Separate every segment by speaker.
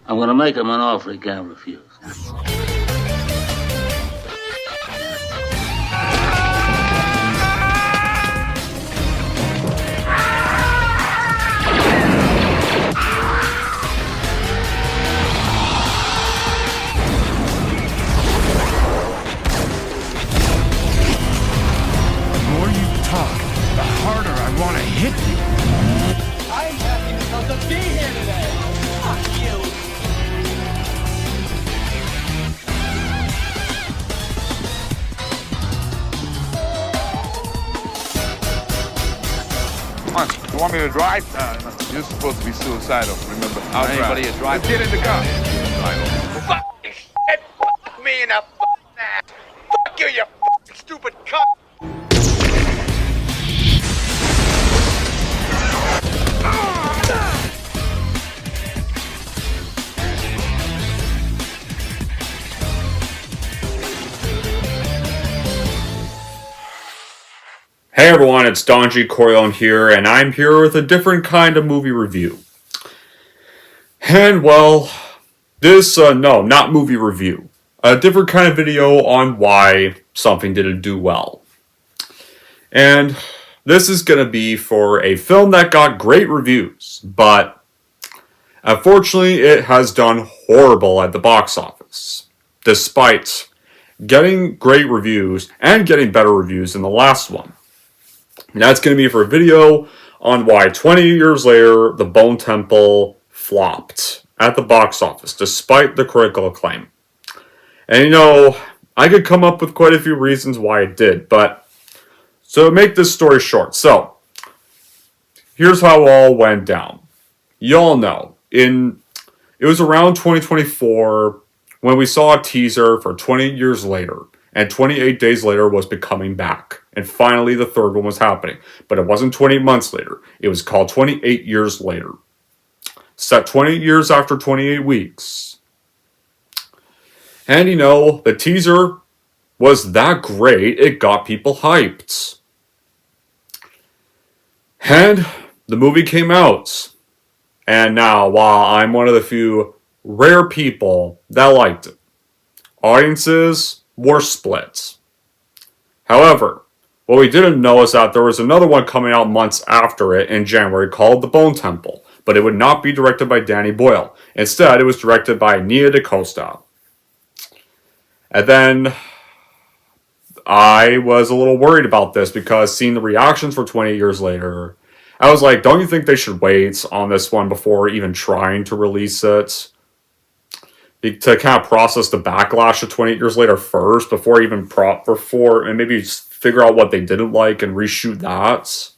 Speaker 1: I'm gonna make him an offer he can't refuse.
Speaker 2: The more you talk, the harder I want to hit you.
Speaker 3: I'm happy because of being here today. Fuck you.
Speaker 4: Come on, you want me to drive? You're supposed to be suicidal, remember? I'll
Speaker 5: Anybody
Speaker 4: drive.
Speaker 5: a drive?
Speaker 4: Get in the car.
Speaker 3: Fucking shit. Fuck me in the fucking ass. Fuck you, you fucking stupid cunt.
Speaker 6: Hey everyone, it's Don G. Corleone here, and I'm here with a different kind of movie review. And well, not movie review. A different kind of video on why something didn't do well. And this is going to be for a film that got great reviews, but unfortunately it has done horrible at the box office, despite getting great reviews and getting better reviews than the last one. And that's going to be for a video on why 20 years later, The Bone Temple flopped at the box office, despite the critical acclaim. And I could come up with quite a few reasons why it did, but so to make this story short, so here's how it all went down. Y'all know, it was around 2024 when we saw a teaser for 20 years later, and 28 days later was becoming back. And finally, the third one was happening. But it wasn't 20 months later. It was called 28 years later. Set 20 years after 28 weeks. And the teaser was that great, it got people hyped. And the movie came out. And now, while I'm one of the few rare people that liked it, audiences were split. However, what we didn't know is that there was another one coming out months after it in January called The Bone Temple, but it would not be directed by Danny Boyle. Instead, it was directed by Nia DaCosta. And then I was a little worried about this because seeing the reactions for 20 years later, I was like, don't you think they should wait on this one before even trying to release it? To kind of process the backlash of 28 years later first, before and maybe figure out what they didn't like and reshoot that.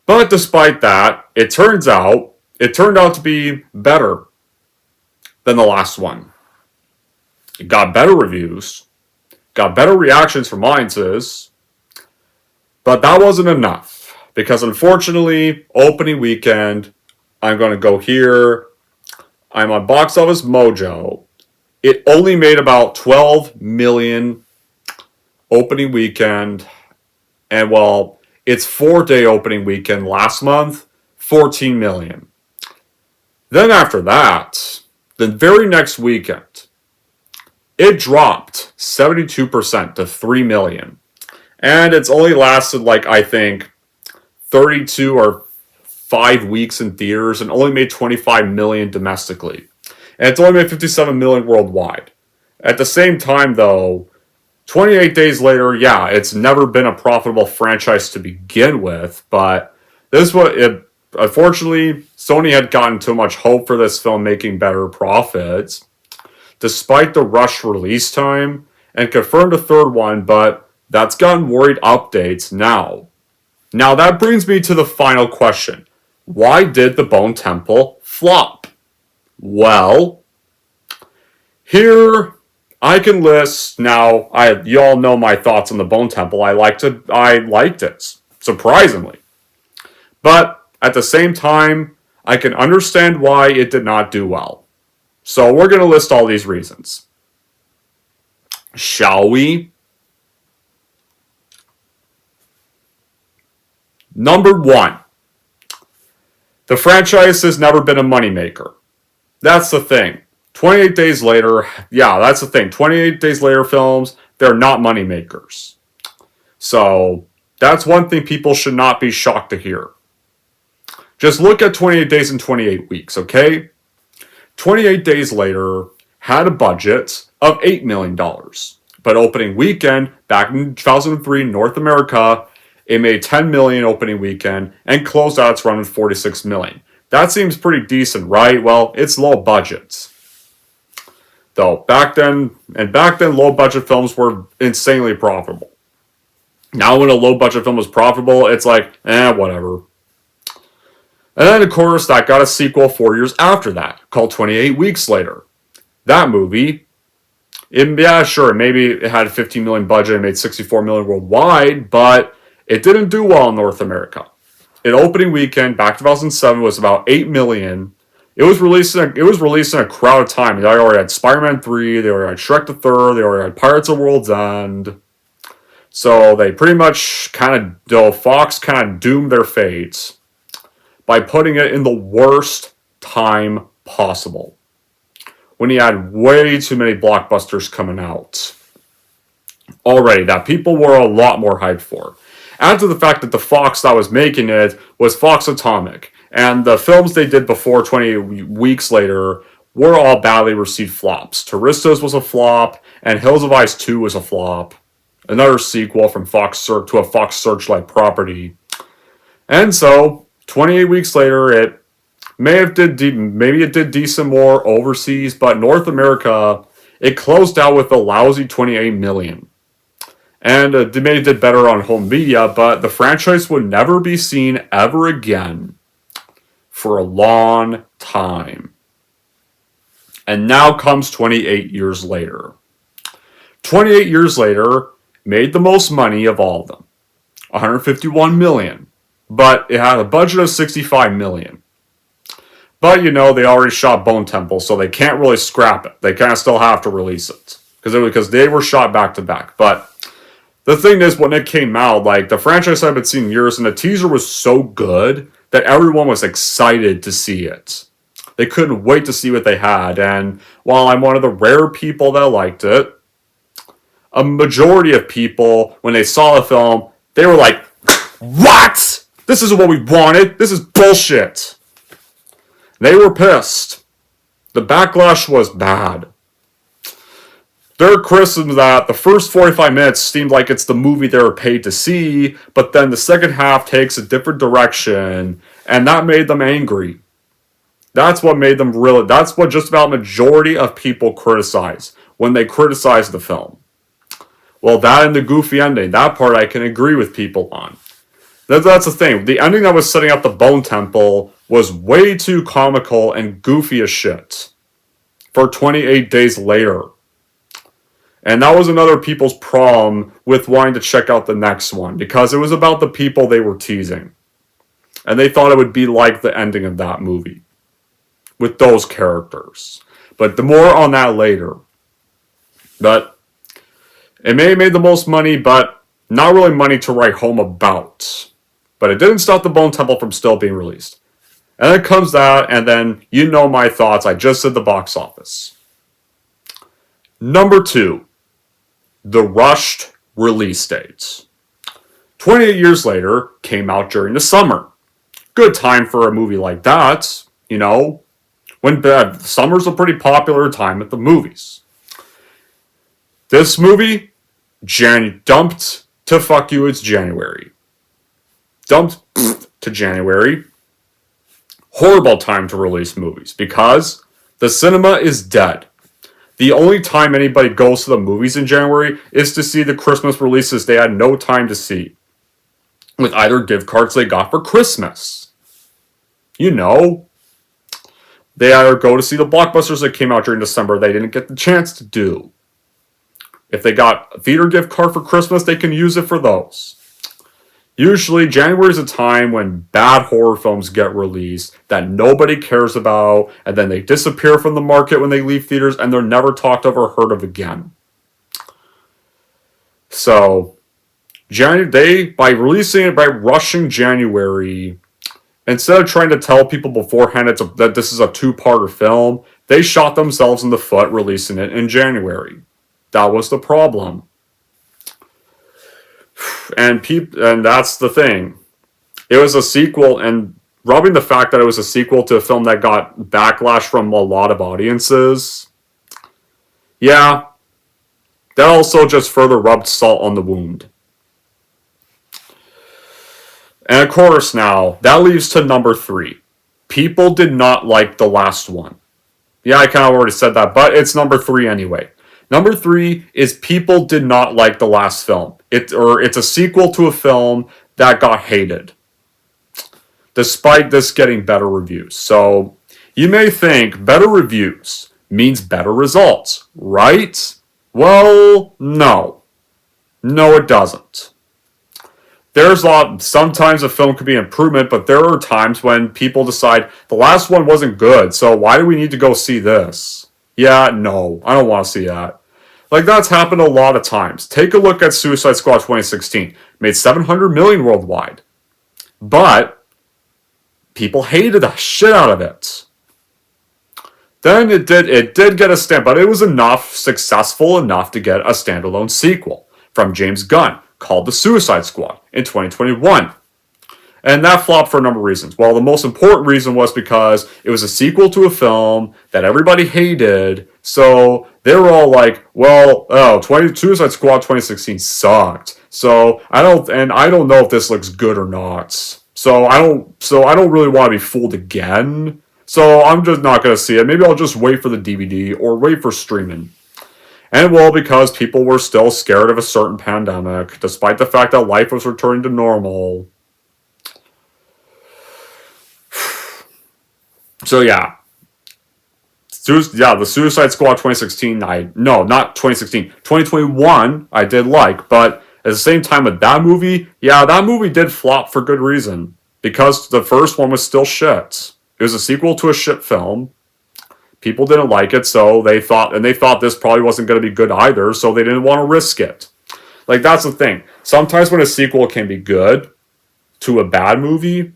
Speaker 6: But despite that, it turned out to be better than the last one. It got better reviews, got better reactions from audiences, but that wasn't enough. Because unfortunately, opening weekend, I'm going to go here, I'm on Box Office Mojo. It only made about 12 million opening weekend. And its 4-day opening weekend last month, 14 million. Then after that, the very next weekend, it dropped 72% to 3 million. And it's only lasted I think 32 or 5 weeks in theaters and only made 25 million domestically. And it's only made 57 million worldwide. At the same time, though, 28 days later, yeah, it's never been a profitable franchise to begin with, but unfortunately, Sony had gotten too much hope for this film making better profits, despite the rushed release time, and confirmed a third one, but that's gotten worried updates now. Now that brings me to the final question. Why did The Bone Temple flop? Well, here I can list now. You all know my thoughts on The Bone Temple. I liked it, surprisingly. But at the same time, I can understand why it did not do well. So we're going to list all these reasons. Shall we? Number 1. The franchise has never been a moneymaker. That's the thing. 28 Days Later, yeah, that's the thing. 28 Days Later films, they're not money makers. So, that's one thing people should not be shocked to hear. Just look at 28 Days and 28 Weeks, okay? 28 Days Later had a budget of $8 million. But opening weekend, back in 2003 in North America, it made $10 million opening weekend and closed out its run with $46 million. That seems pretty decent, right? Well, it's low budget. Though, back then, low budget films were insanely profitable. Now when a low budget film is profitable, it's like, whatever. And then, of course, that got a sequel 4 years after that, called 28 Weeks Later. That movie, maybe it had a $15 million budget and made $64 million worldwide, but it didn't do well in North America. Its opening weekend, back in 2007, was about $8 million. It was released in a crowded time. They already had Spider-Man 3, they already had Shrek the Third, they already had Pirates of World's End. So they pretty much Fox kind of doomed their fate by putting it in the worst time possible, when he had way too many blockbusters coming out already that people were a lot more hyped for. Add to the fact that the Fox that was making it was Fox Atomic, and the films they did before 28 Weeks Later were all badly received flops. Touristas was a flop, and Hills of Ice 2 was a flop. Another sequel from Fox to a Fox Searchlight property. And so, 28 Weeks Later, it maybe it did decent more overseas, but North America, it closed out with a lousy $28 million. And maybe it did better on home media, but the franchise would never be seen ever again for a long time. And now comes 28 Years Later. 28 Years Later made the most money of all of them, $151 million, but it had a budget of $65 million. But, they already shot Bone Temple, so they can't really scrap it. They kind of still have to release it, because they were shot back to back. But the thing is, when it came out, the franchise I've been seeing years, and the teaser was so good that everyone was excited to see it. They couldn't wait to see what they had, and while I'm one of the rare people that liked it, a majority of people, when they saw the film, they were like, "What? This isn't what we wanted. This is bullshit." They were pissed. The backlash was bad. There are criticisms that the first 45 minutes seemed like it's the movie they were paid to see, but then the second half takes a different direction, and that made them angry. That's what made them that's what just about majority of people criticize when they criticize the film. Well, that and the goofy ending, that part I can agree with people on. That's the thing. The ending that was setting up the Bone Temple was way too comical and goofy as shit for 28 Days Later. And that was another people's problem with wanting to check out the next one, because it was about the people they were teasing. And they thought it would be like the ending of that movie, with those characters. But more on that later. But it may have made the most money, but not really money to write home about. But it didn't stop the Bone Temple from still being released. And then comes that, and then my thoughts. I just said the box office. Number 2. The rushed release dates. 28 Years Later came out during the summer. Good time for a movie like that, when summer's a pretty popular time at the movies. This movie, dumped to fuck you, it's January. Dumped to January. Horrible time to release movies, because the cinema is dead. The only time anybody goes to the movies in January is to see the Christmas releases they had no time to see, with either gift cards they got for Christmas. They either go to see the blockbusters that came out during December they didn't get the chance to do. If they got a theater gift card for Christmas, they can use it for those. Usually, January is a time when bad horror films get released that nobody cares about, and then they disappear from the market when they leave theaters, and they're never talked of or heard of again. So, by rushing January, instead of trying to tell people beforehand that this is a two-parter film, they shot themselves in the foot releasing it in January. That was the problem. And that's the thing. It was a sequel, and rubbing the fact that it was a sequel to a film that got backlash from a lot of audiences, yeah, that also just further rubbed salt on the wound. And of course now, that leads to number 3. People did not like the last one. Yeah, I kind of already said that, but it's number 3 anyway. Number 3 is people did not like the last film. It's a sequel to a film that got hated, despite this getting better reviews. So, you may think better reviews means better results, right? Well, no. No, it doesn't. Sometimes a film could be an improvement, but there are times when people decide the last one wasn't good, so why do we need to go see this? Yeah, no, I don't want to see that. Like, that's happened a lot of times. Take a look at Suicide Squad 2016. Made $700 million worldwide. But people hated the shit out of it. Then it did get a stand, but it was successful enough to get a standalone sequel from James Gunn called The Suicide Squad in 2021. And that flopped for a number of reasons. Well, the most important reason was because it was a sequel to a film that everybody hated, so they were all like, well, Suicide Squad 2016 sucked. So I don't know if this looks good or not. So I don't really want to be fooled again. So I'm just not going to see it. Maybe I'll just wait for the DVD or wait for streaming. And well, because people were still scared of a certain pandemic, despite the fact that life was returning to normal. So yeah. The Suicide Squad 2016, not 2016, 2021, I did like, but at the same time with that movie, that movie did flop for good reason. Because the first one was still shit. It was a sequel to a shit film. People didn't like it, so they thought this probably wasn't going to be good either, so they didn't want to risk it. Like, that's the thing. Sometimes when a sequel can be good to a bad movie,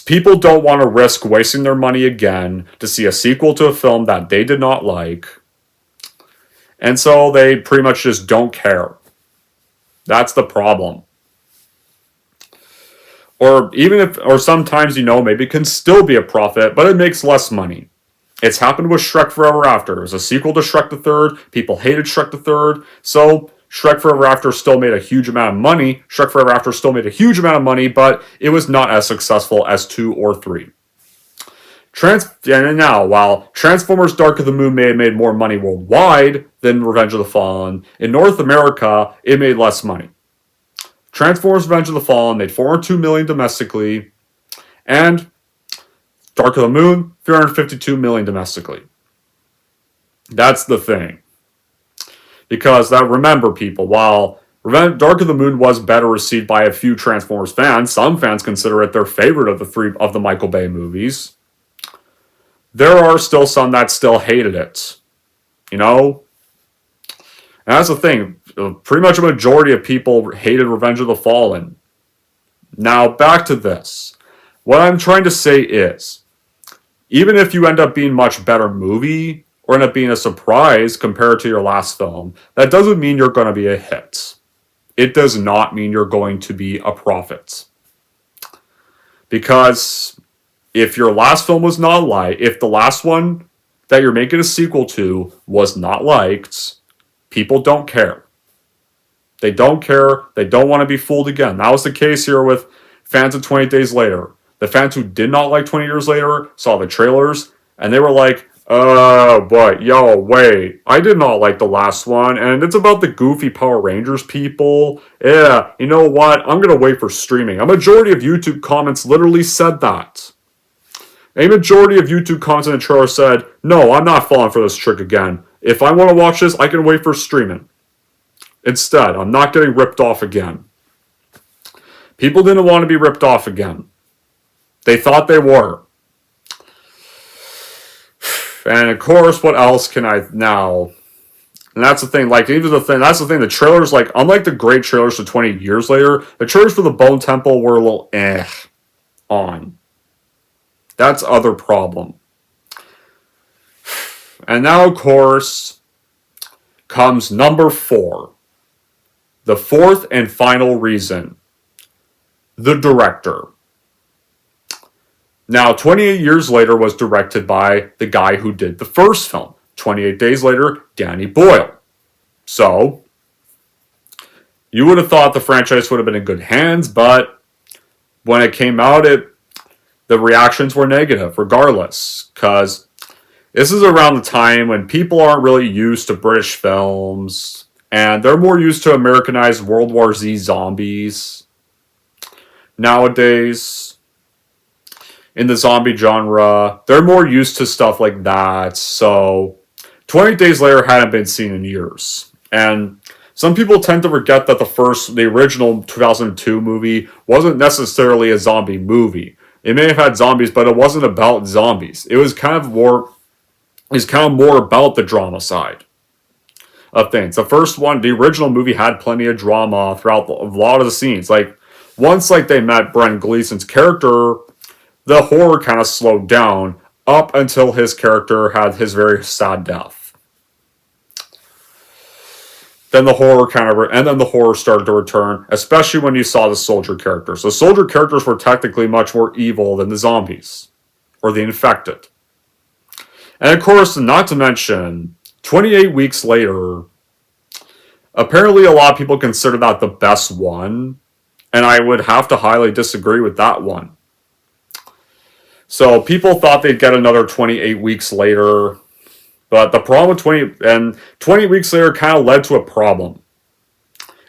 Speaker 6: people don't want to risk wasting their money again to see a sequel to a film that they did not like. And so they pretty much just don't care. That's the problem. Or sometimes, maybe it can still be a profit, but it makes less money. It's happened with Shrek Forever After. It was a sequel to Shrek the Third. People hated Shrek the Third. So Shrek Forever After still made a huge amount of money. Shrek Forever After still made a huge amount of money, but it was not as successful as 2 or 3. And now, while Transformers Dark of the Moon may have made more money worldwide than Revenge of the Fallen, in North America, it made less money. Transformers Revenge of the Fallen made $402 million domestically, and Dark of the Moon, $352 million domestically. That's the thing. Because remember, people, while Dark of the Moon was better received by a few Transformers fans, some fans consider it their favorite of the Michael Bay movies, there are still some that still hated it. And that's the thing. Pretty much a majority of people hated Revenge of the Fallen. Now, back to this. What I'm trying to say is, even if you end up being a much better movie, or end up being a surprise compared to your last film, that doesn't mean you're going to be a hit. It does not mean you're going to be a profit. Because if your last film was not liked, if the last one that you're making a sequel to was not liked, people don't care. They don't care. They don't want to be fooled again. That was the case here with fans of 28 Days Later. The fans who did not like 20 Years Later saw the trailers, and they were like, wait, I did not like the last one, and it's about the goofy Power Rangers people. Yeah, you know what? I'm going to wait for streaming. A majority of YouTube comments literally said that. A majority of YouTube comments in the trailer said, no, I'm not falling for this trick again. If I want to watch this, I can wait for streaming. Instead, I'm not getting ripped off again. People didn't want to be ripped off again. They thought they were. And of course, what else can I now? And that's the thing, the trailers, unlike the great trailers for 20 Years Later, the trailers for the Bone Temple were a little on. That's other problem. And now, of course, comes number 4. The fourth and final reason. The director. Now, 28 Years Later was directed by the guy who did the first film. 28 Days Later, Danny Boyle. So, you would have thought the franchise would have been in good hands, but when it came out, the reactions were negative, regardless. Because this is around the time when people aren't really used to British films, and they're more used to Americanized World War Z zombies. Nowadays, in the zombie genre, they're more used to stuff like that. So, 20 Days Later hadn't been seen in years. And some people tend to forget that the original 2002 movie wasn't necessarily a zombie movie. It may have had zombies, but it wasn't about zombies. It was kind of more about the drama side of things. The first one, the original movie, had plenty of drama throughout a lot of the scenes. Like, once they met Brendan Gleeson's character, the horror kind of slowed down up until his character had his very sad death. Then the horror started to return, especially when you saw the soldier characters. The soldier characters were technically much more evil than the zombies, or the infected. And of course, not to mention, 28 Weeks Later, apparently a lot of people consider that the best one, and I would have to highly disagree with that one. So people thought they'd get another 28 Weeks Later, but the problem with 20 Weeks Later kind of led to a problem.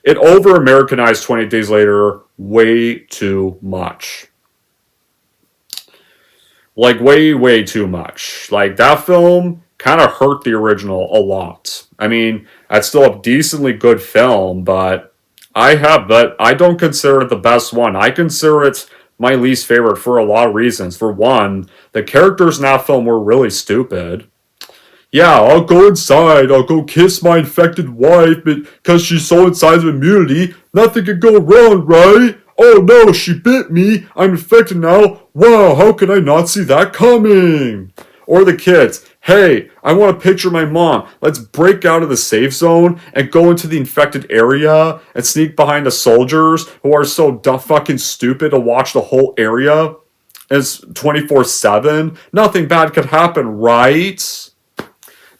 Speaker 6: It over-Americanized 20 Days Later way too much. Like, way too much. Like, that film kind of hurt the original a lot. I mean, it's still a decently good film, but I don't consider it the best one. I consider it my least favorite for a lot of reasons. For one, the characters in that film were really stupid. Yeah, I'll go inside, I'll go kiss my infected wife because she's so inside of immunity, nothing could go wrong, right? Oh no, she bit me, I'm infected now, wow, how could I not see that coming? Or the kids, hey, I want to picture my mom, let's break out of the safe zone and go into the infected area and sneak behind the soldiers who are so fucking stupid to watch the whole area. It's 24/7, nothing bad could happen, right?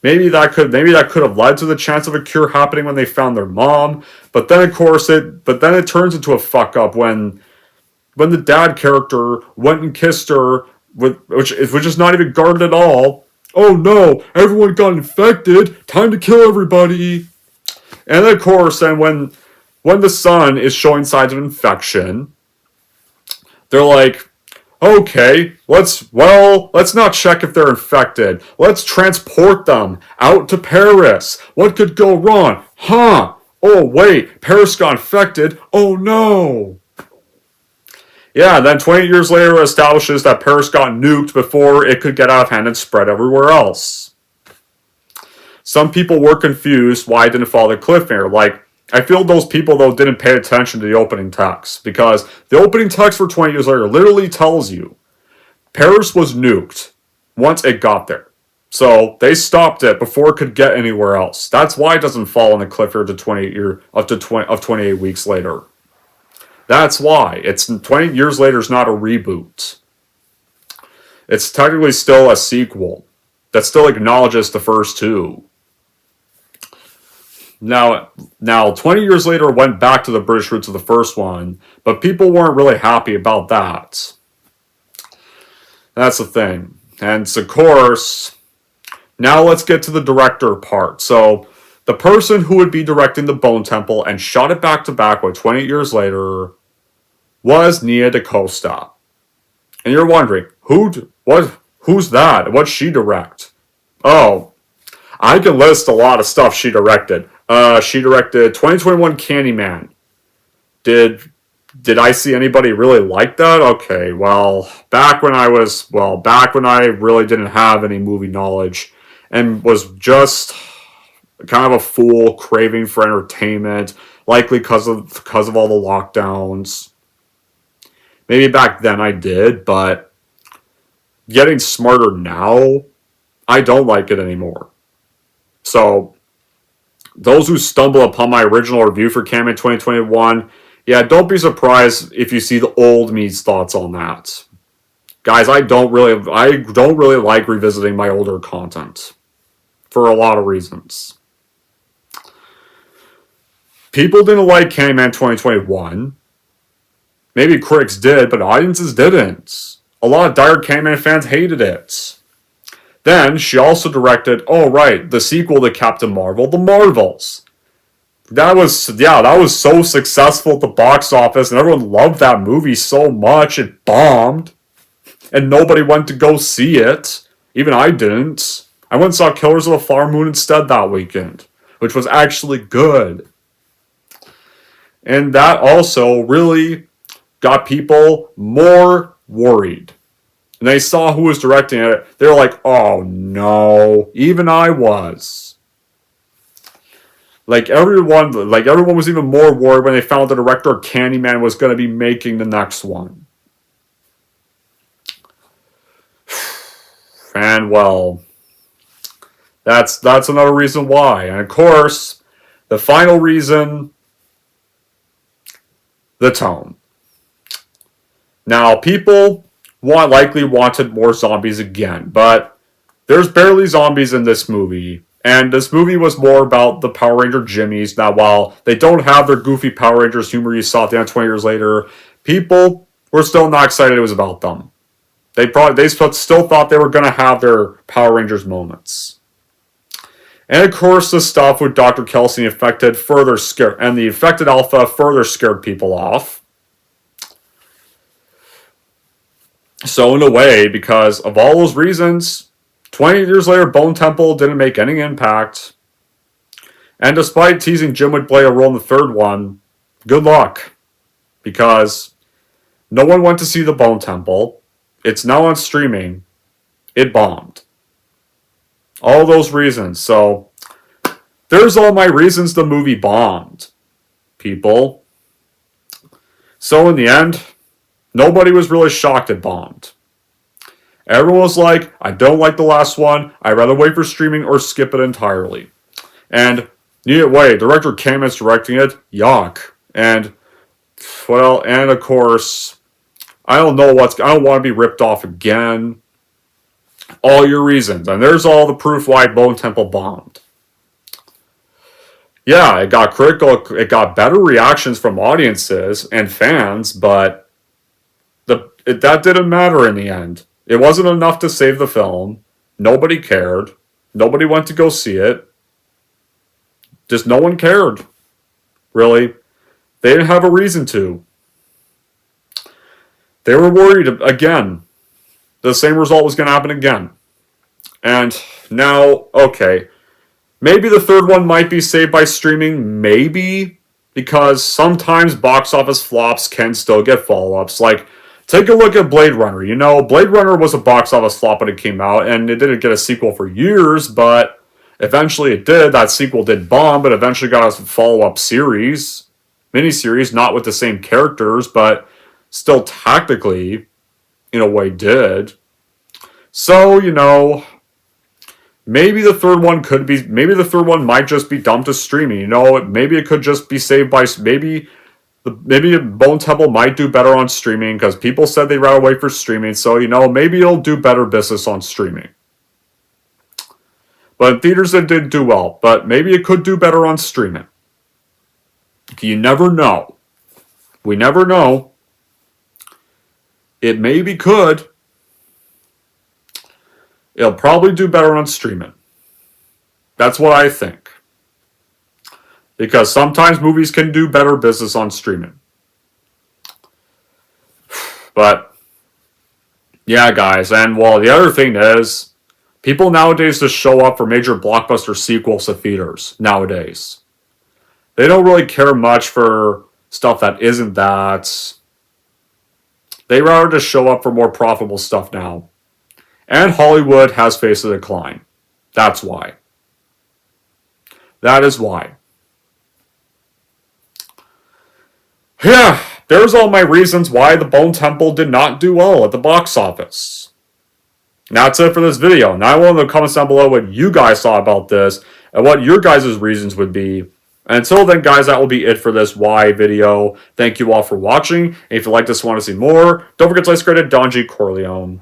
Speaker 6: Maybe that could have led to the chance of a cure happening when they found their mom, but then of course it turns into a fuck up when the dad character went and kissed her, which is not even guarded at all. Oh no, everyone got infected, time to kill everybody. And of course, then when the son is showing signs of infection, they're like, okay, let's not check if they're infected. Let's transport them out to Paris. What could go wrong? Huh? Oh, wait, Paris got infected. Oh, no. Yeah, then 20 years later establishes that Paris got nuked before it could get out of hand and spread everywhere else. Some people were confused why it didn't follow the cliffhanger. Like, I feel those people, though, didn't pay attention to the opening text, because the opening text for 20 Years Later literally tells you Paris was nuked once it got there. So they stopped it before it could get anywhere else. That's why it doesn't fall in the cliffhanger of 28 Weeks Later. That's why. 20 Years Later is not a reboot. It's technically still a sequel that still acknowledges the first two. Now, 20 Years Later went back to the British roots of the first one, but people weren't really happy about that. That's the thing. And of course, now let's get to the director part. So, the person who would be directing The Bone Temple and shot it back to back with 20 Years Later was Nia DaCosta. And you're wondering, who's that? What'd she direct? Oh, I can list a lot of stuff she directed. She directed 2021 Candyman. Did I see anybody really like that? Okay, well, back when I really didn't have any movie knowledge and was just kind of a fool craving for entertainment, likely because of all the lockdowns. Maybe back then I did, but getting smarter now, I don't like it anymore. So, those who stumble upon my original review for Cam in 2021, yeah, don't be surprised if you see the old me's thoughts on that. Guys, I don't really like revisiting my older content for a lot of reasons. People didn't like Candyman 2021. Maybe critics did, but audiences didn't. A lot of diehard Candyman fans hated it. Then, she also directed, the sequel to Captain Marvel, The Marvels. That was so successful at the box office, and everyone loved that movie so much, it bombed. And nobody went to go see it. Even I didn't. I went and saw Killers of the Flower Moon instead that weekend, which was actually good. And that also really got people more worried. And they saw who was directing it. They were like, oh no. Even I was. Everyone was even more worried when they found the director of Candyman was going to be making the next one. And well, that's another reason why. And of course, the final reason, the tone. Now, people likely wanted more zombies again, but there's barely zombies in this movie. And this movie was more about the Power Ranger Jimmies. Now, while they don't have their goofy Power Rangers humor you saw at the end 20 years later, people were still not excited it was about them. They still thought they were going to have their Power Rangers moments. And of course, the stuff with Dr. Kelsey and the infected Alpha further scared people off. So in a way, because of all those reasons, 20 years later, Bone Temple didn't make any impact. And despite teasing Jim would play a role in the third one, good luck. Because no one went to see the Bone Temple. It's now on streaming. It bombed. All those reasons. So, there's all my reasons the movie bombed, people. So in the end, nobody was really shocked it bombed. Everyone was like, I don't like the last one. I'd rather wait for streaming or skip it entirely. And, director Cam is directing it. Yuck. And, and of course, I don't want to be ripped off again. All your reasons. And there's all the proof why Bone Temple bombed. Yeah, it got got better reactions from audiences and fans, but that didn't matter in the end. It wasn't enough to save the film. Nobody cared. Nobody went to go see it. Just no one cared. Really. They didn't have a reason to. They were worried again. The same result was going to happen again. And now, okay. Maybe the third one might be saved by streaming. Maybe. Because sometimes box office flops can still get follow-ups. Like, take a look at Blade Runner. Blade Runner was a box office flop when it came out. And it didn't get a sequel for years. But eventually it did. That sequel did bomb. But eventually got a follow-up miniseries. Not with the same characters. But still tactically, in a way, did. So, maybe the third one might just be dumped to streaming. Maybe it could just be saved by, maybe Bone Temple might do better on streaming because people said they'd rather wait for streaming. So, maybe it'll do better business on streaming. But in theaters it didn't do well. But maybe it could do better on streaming. You never know. We never know. It maybe could. It'll probably do better on streaming. That's what I think. Because sometimes movies can do better business on streaming. But, yeah, guys. And, the other thing is, people nowadays just show up for major blockbuster sequels to theaters nowadays. They don't really care much for stuff that isn't that. They rather just show up for more profitable stuff now. And Hollywood has faced a decline. That's why. That is why. Yeah, there's all my reasons why The Bone Temple did not do well at the box office. And that's it for this video. Now I want in the comments down below what you guys thought about this and what your guys' reasons would be. And until then, guys, that will be it for this Why video. Thank you all for watching. And if you like this and want to see more, don't forget to subscribe to Don G. Corleone.